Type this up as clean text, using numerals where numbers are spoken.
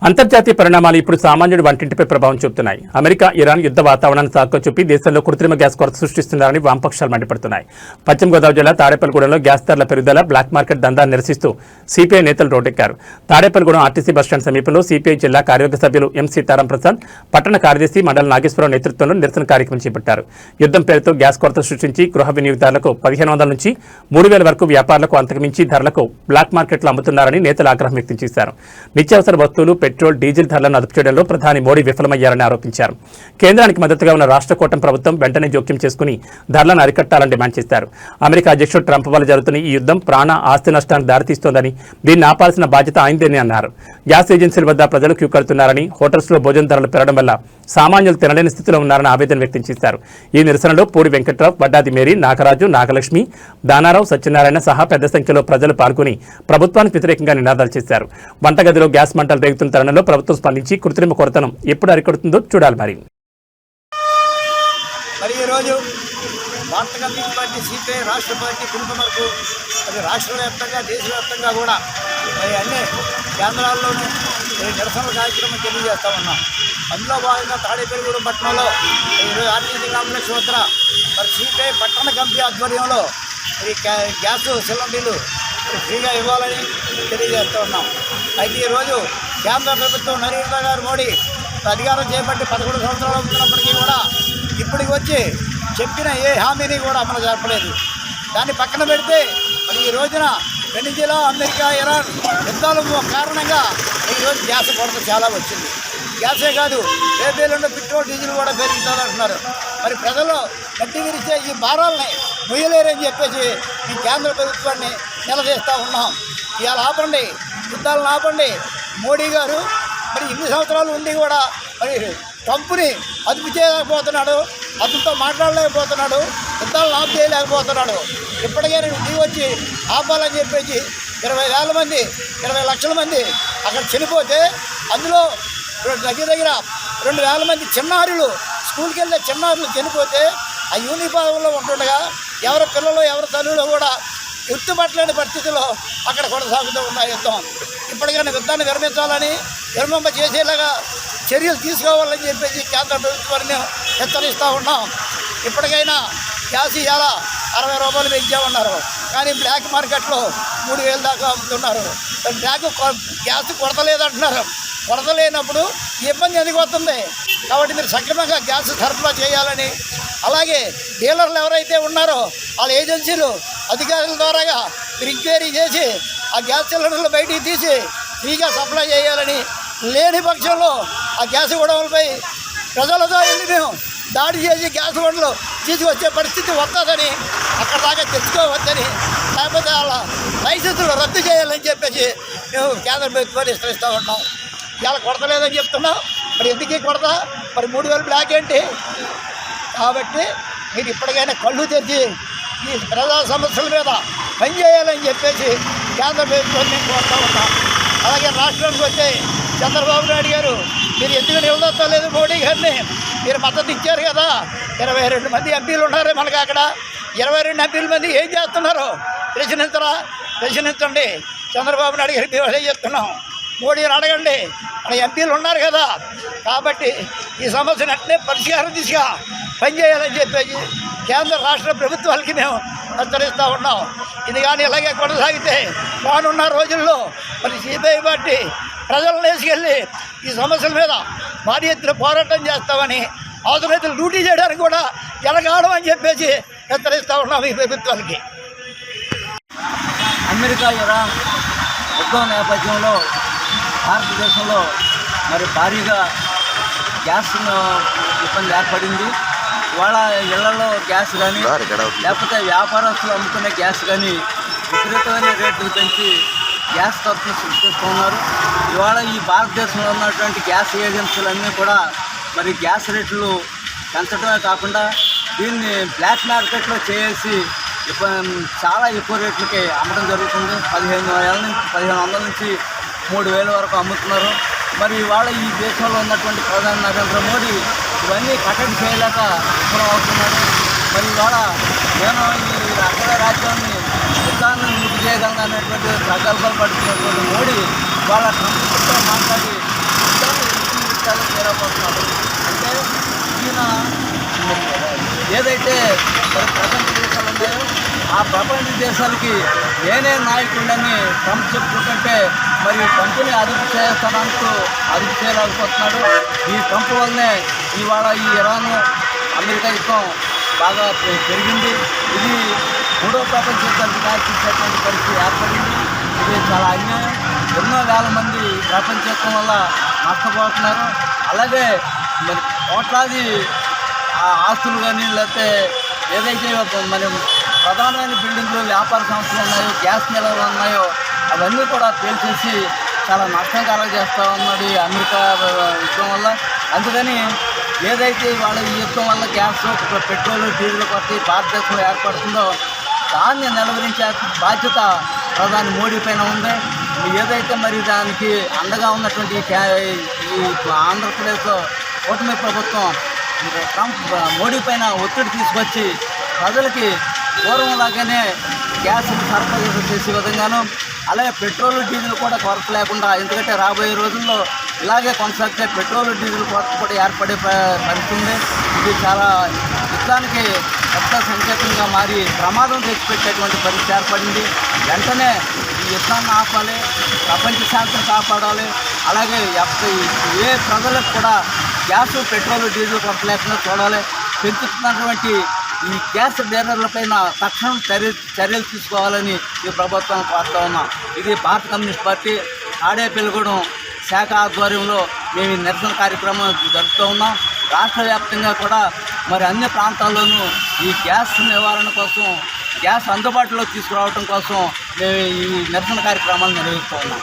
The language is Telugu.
అంతర్జాతీయ పరిణామాలు ఇప్పుడు సామాన్యుడి వంటింటిపై ప్రభావం చూపుతున్నాయి. అమెరికా, ఇరాన్ యుద్ధ వాతావరణాన్ని సాకుగా చూపి దేశంలో కృత్రిమ గ్యాస్ కొరత సృష్టిస్తున్నారని వామపక్షాలు మండిపడుతున్నాయి. పశ్చిమ గోదావరి జిల్లా తాడేపల్లిగూడెంలో గ్యాస్ ధరల పెరుగుదల, బ్లాక్ మార్కెట్ దందాన్ని నిరసిస్తూ సిపిఐ నేతలు రోడ్డెక్కారు. తాడేపల్లిగూడెం ఆర్టీసీ బస్టాండ్ సమీపంలో సిపిఐ జిల్లా కార్యవర్గ సభ్యులు ఎం సీతారాం ప్రసాద్, పట్టణ కార్యదర్శి మండల నాగేశ్వరరావు నేతృత్వంలో నిరసన కార్యక్రమం చేపట్టారు. యుద్ధం పేరుతో గ్యాస్ కొరత సృష్టించి గృహ వినియోగదారులకు 1500 నుంచి 3000 వరకు, వ్యాపారులకు అంతకుమించి ధరలకు బ్లాక్ మార్కెట్లో అమ్ముతున్నారని నేతలు ఆగ్రహం వ్యక్తం చేశారు. నిత్యావసర వస్తువులు, పెట్రోల్, డీజిల్ ధరలను అదుపు చేయడంలో ప్రధాని మోడీ విఫలమయ్యారని ఆరోపించారు. కేంద్రానికి మద్దతుగా ఉన్న రాష్ట్ర కూటమి ప్రభుత్వం వెంటనే జోక్యం చేసుకుని ధరలను అరికట్టాలని డిమాండ్ చేశారు. అమెరికా అధ్యక్షుడు ట్రంప్ వల్ల జరుగుతున్న ఈ యుద్ధం ప్రాణ, ఆస్తి నష్టానికి దారితీస్తోందని, దీన్ని ఆపాల్సిన బాధ్యత ఆయనదేని అన్నారు. గ్యాస్ ఏజెన్సీల వద్ద ప్రజలు క్యూ కడుతున్నారని, హోటల్స్లో భోజన ధరలు పెరగడం వల్ల సామాన్యులు తినలేని స్థితిలో ఉన్నారని ఆవేదన వ్యక్తం చేశారు. ఈ నిరసనలో పూరి వెంకట్రావు, వడ్డాది మేరీ, నాగరాజు, నాగలక్ష్మి, దానారావు, సత్యనారాయణ సహా పెద్ద సంఖ్యలో ప్రజలు పాల్గొని ప్రభుత్వానికి వ్యతిరేకంగా నినాదాలు చేశారు. వంటగదిలో గ్యాస్ మంటలు రేగుతున్న తరుణంలో ప్రభుత్వం స్పందించి కృత్రిమ కొరతను ఎప్పుడు అరికడుతుందో చూడాలి. మరి ఈరోజు భారత కమ్యూనిస్ట్ పార్టీ, సిపిఐ రాష్ట్ర పార్టీ పిలుపు మేరకు రాష్ట్ర వ్యాప్తంగా, దేశవ్యాప్తంగా కూడా అన్ని కేంద్రాల్లోనూ నిరసనల కార్యక్రమం తెలియజేస్తూ ఉన్నాం. అందులో భాగంగా తాడేపల్లిగూడెం పట్టణంలో ఈరోజు ఆర్టీసీ కాంప్లెక్స్ వద్ద సిపిఐ పట్టణ కమిటీ ఆధ్వర్యంలో గ్యాస్ సిలిండర్లు ఫ్రీగా ఇవ్వాలని తెలియజేస్తూ ఉన్నాం. అయితే ఈరోజు కేంద్ర ప్రభుత్వం నరేంద్ర గారు మోడీ అధికారం చేపట్టి 11 సంవత్సరాలు అవుతున్నప్పటికీ కూడా ఇప్పటికి వచ్చి చెప్పిన ఏ హామీని కూడా అమలు జరపలేదు. దాన్ని పక్కన పెడితే మరి ఈ రోజున వెనిజులా, అమెరికా, ఇరాన్ యుద్ధాల కారణంగా ఈరోజు గ్యాస్ కొరత చాలా వచ్చింది. గ్యాసే కాదు, రేపేళ్ళలో పెట్రోల్, డీజిల్ కూడా పెరుగుతుందంటున్నారు. మరి ప్రజలు గట్టి విరిచే ఈ భారాలని మొయ్యలేరని చెప్పేసి ఈ కేంద్ర ప్రభుత్వాన్ని నిలదీస్తూ ఉన్నాం. ఇవాళ ఆపండి, యుద్ధాలను ఆపండి. మోడీ గారు మరి ఇన్ని సంవత్సరాలు ఉండి కూడా మరి ట్రంప్ని అదుపు చేయలేకపోతున్నాడు, అతనితో మాట్లాడలేకపోతున్నాడు, యుద్ధాలను ఆపు చేయలేకపోతున్నాడు. ఇప్పటికైనా దిగి వచ్చి ఆపాలని చెప్పేసి 20,000 మంది, 20 లక్షల మంది అక్కడ చనిపోతే అందులో దగ్గర 2,000 మంది చిన్నారులు, స్కూల్కి వెళ్ళే చిన్నారులు చనిపోతే ఆ యూనిఫామ్లో ఉంటుండగా ఎవరి పిల్లలు, ఎవరి తల్లులు కూడా గుర్తుపట్టలేని పరిస్థితుల్లో అక్కడ కొనసాగుతూ ఉన్న యుద్ధం. ఇప్పటికైనా యుద్ధాన్ని విరమించాలని, విరమింప చేసేలాగా చర్యలు తీసుకోవాలని చెప్పేసి కేంద్ర ప్రభుత్వాన్ని హెచ్చరిస్తూ ఉన్నాం. ఇప్పటికైనా గ్యాస్ ఇవాళ 60 రూపాయలు పెంచామన్నారు, కానీ బ్లాక్ మార్కెట్లో 3,000 దాకా అమ్ముతున్నారు. గ్యాస్ కొడతలేదంటున్నారు. కొరత లేనప్పుడు ఇబ్బంది ఎందుకు వస్తుంది? కాబట్టి మీరు సక్రమంగా గ్యాస్ సరఫరా చేయాలని, అలాగే డీలర్లు ఎవరైతే ఉన్నారో వాళ్ళ ఏజెన్సీలు అధికారుల ద్వారాగా మీరు ఎంక్వైరీ చేసి ఆ గ్యాస్ సిలిండర్లు బయటికి తీసి ఫ్రీగా సప్లై చేయాలని, లేని పక్షంలో ఆ గ్యాస్ గొడవలపై ప్రజలతో వెళ్ళి మేము దాడి చేసి గ్యాస్ గొడవలు తీసుకొచ్చే పరిస్థితి వస్తుందని, అక్కడ దాకా తెచ్చుకోవద్దని, లేకపోతే వాళ్ళ లైసెన్సులు రద్దు చేయాలని చెప్పేసి మేము కేంద్ర ప్రభుత్వాన్ని హెచ్చరిస్తూ ఉన్నాం. ఇవాళ కొరత లేదని చెప్తున్నాం, మరి ఎందుకీ కొరత? మరి 3,000 బ్లాక్ ఏంటి? కాబట్టి మీరు ఇప్పటికైనా కళ్ళు తెరిచి ఈ ప్రజా సమస్యల మీద పనిచేయాలని చెప్పేసి కేంద్ర ప్రభుత్వాన్ని కోరుతూ ఉన్నాం. అలాగే రాష్ట్రానికి వచ్చే చంద్రబాబు నాయుడు గారు మీరు ఎందుకు నిలదొత్తలేదు మోడీ గారిని? మీరు మద్దతు ఇచ్చారు కదా. 22 మంది ఎంపీలు ఉన్నారు మనకి అక్కడ. 22 ఎంపీల మంది ఏం చేస్తున్నారు? ప్రశ్నించండి. చంద్రబాబు నాయుడు గారికి మేము అదే చెప్తున్నాం. మోడీని అడగండి, మన ఎంపీలు ఉన్నారు కదా. కాబట్టి ఈ సమస్యను అట్లే పరిష్కారం దిశగా పనిచేయాలని చెప్పేసి కేంద్ర రాష్ట్ర ప్రభుత్వాలకి మేము హెచ్చరిస్తూ ఉన్నాం. ఇది కానీ ఇలాగే కొనసాగితే రానున్న రోజుల్లో మరి సిపిఐ పార్టీ ప్రజలను వేసుకెళ్ళి ఈ సమస్యల మీద భారీ ఎత్తున పోరాటం చేస్తామని, అవసరమైతే లూటీ చేయడానికి కూడా ఎలగాడమని చెప్పేసి హెచ్చరిస్తూ ఉన్నాం ఈ ప్రభుత్వాలకి. అమెరికా, ఇరాన్ యుద్ధం నేపథ్యంలో భారతదేశంలో మరి భారీగా గ్యాస్ ఇబ్బంది ఏర్పడింది. ఇవాళ ఇళ్లలో గ్యాస్ కానీ, లేకపోతే వ్యాపారస్తులు అమ్ముకునే గ్యాస్ కానీ విపరీతమైన రేట్లు పెంచి గ్యాస్ ఖర్చులు సృష్టిస్తున్నారు. ఇవాళ ఈ భారతదేశంలో ఉన్నటువంటి గ్యాస్ ఏజెన్సీలన్నీ కూడా మరి గ్యాస్ రేట్లు పెంచడమే కాకుండా దీన్ని బ్లాక్ మార్కెట్లో చేసి చాలా ఎక్కువ రేట్లకి అమ్మడం జరుగుతుంది. 1,500 నుంచి 3,000 వరకు అమ్ముతున్నారు. మరి ఇవాళ ఈ దేశంలో ఉన్నటువంటి ప్రధాని నరేంద్ర మోడీ ఇవన్నీ కట్టడి చేయలేక విఫలం అవుతున్నారు. మరి ఇవాళ నేను ఈ అగ్ర రాజ్యాన్ని యుద్ధాన్ని ముగి చేయగలను అనేటువంటి ప్రగల్భాలు పడుతున్నటువంటి మోడీ వాళ్ళ ట్రంప్తో మాట్లాడి ఏదైతే మరి ప్రపంచ దేశాలు ఉన్నాయో ఆ ప్రపంచ దేశాలకి నేనే నాయకుడిని ట్రంప్ చెప్పుకుంటుంటే మరి ట్రంప్ని అదుపు చేస్తానంటూ అదుపు చేయలేకపోతున్నాడు. ఈ ట్రంప్ వల్లనే ఇవాళ ఈ ఇరాను అమెరికా యుద్ధం బాగా పెరిగింది. ఇది మూడో ప్రపంచ యుద్ధానికి దారితీసేటువంటి పరిస్థితి ఏర్పడింది. ఇది చాలా అన్యాయం. ఎన్నో వేల మంది ప్రపంచ యుద్ధం వల్ల నష్టపోతున్నారు. అలాగే మరి కోట్లాది ఆస్తులు కానీ లేకపోతే ఏదైతే మరి ప్రధానమైన బిల్డింగ్లు వ్యాపార సంస్థలు ఉన్నాయో గ్యాస్ నిల్వలు ఉన్నాయో అవన్నీ కూడా పేల్చేసి చాలా నష్టం కలగజేస్తూ ఉన్నాడు ఈ అమెరికా యుద్ధం వల్ల. అందుకని ఏదైతే వాళ్ళ ఈ యుద్ధం వల్ల గ్యాస్ పెట్రోల్ డీజిల్ కొట్టి భారతదేశంలో ఏర్పడుతుందో దాన్ని నిలవరించే బాధ్యత ప్రధాని మోడీ పైన ఉంది. ఏదైతే మరి దానికి అండగా ఉన్నటువంటి ఈ ఆంధ్రప్రదేశ్లో కూటమి ప్రభుత్వం ట్రంప్ మోడీ పైన ఒత్తిడి తీసుకొచ్చి ప్రజలకి పూర్వంలాగానే గ్యాస్ సరఫరా చేసే విధంగాను అలాగే పెట్రోల్ డీజిల్ కూడా కొరత లేకుండా, ఎందుకంటే రాబోయే రోజుల్లో ఇలాగే కొనసాగితే పెట్రోల్ డీజిల్ కొరత కూడా ఏర్పడే పరిస్థితి ఉంది. ఇది చాలా యుద్ధానికి కొత్త సంకేతంగా మారి ప్రమాదం తెచ్చిపెట్టేటువంటి పరిస్థితి ఏర్పడింది. వెంటనే ఈ యుద్ధాన్ని ఆపాలి, ప్రపంచ శాంతిని కాపాడాలి. అలాగే ఏ ప్రజలకు కూడా గ్యాస్ పెట్రోల్ డీజిల్ కొరత లేకుండా చూడాలి. పెంచుతున్నటువంటి ఈ గ్యాస్ బేరర్లపైన తక్షణం చర్యలు తీసుకోవాలని ఈ ప్రభుత్వాన్ని కోరుతా ఉన్నాం. ఇది భారత కమ్యూనిస్ట్ పార్టీ తాడేపల్లిగూడెం శాఖ ఆధ్వర్యంలో మేము ఈ నిరసన కార్యక్రమం జరుపుతూ ఉన్నాం. రాష్ట్ర వ్యాప్తంగా కూడా మరి అన్ని ప్రాంతాల్లోనూ ఈ గ్యాస్ నివారణ కోసం, గ్యాస్ అందుబాటులో తీసుకురావడం కోసం మేము ఈ నిరసన కార్యక్రమాలు నిర్వహిస్తూ ఉన్నాం.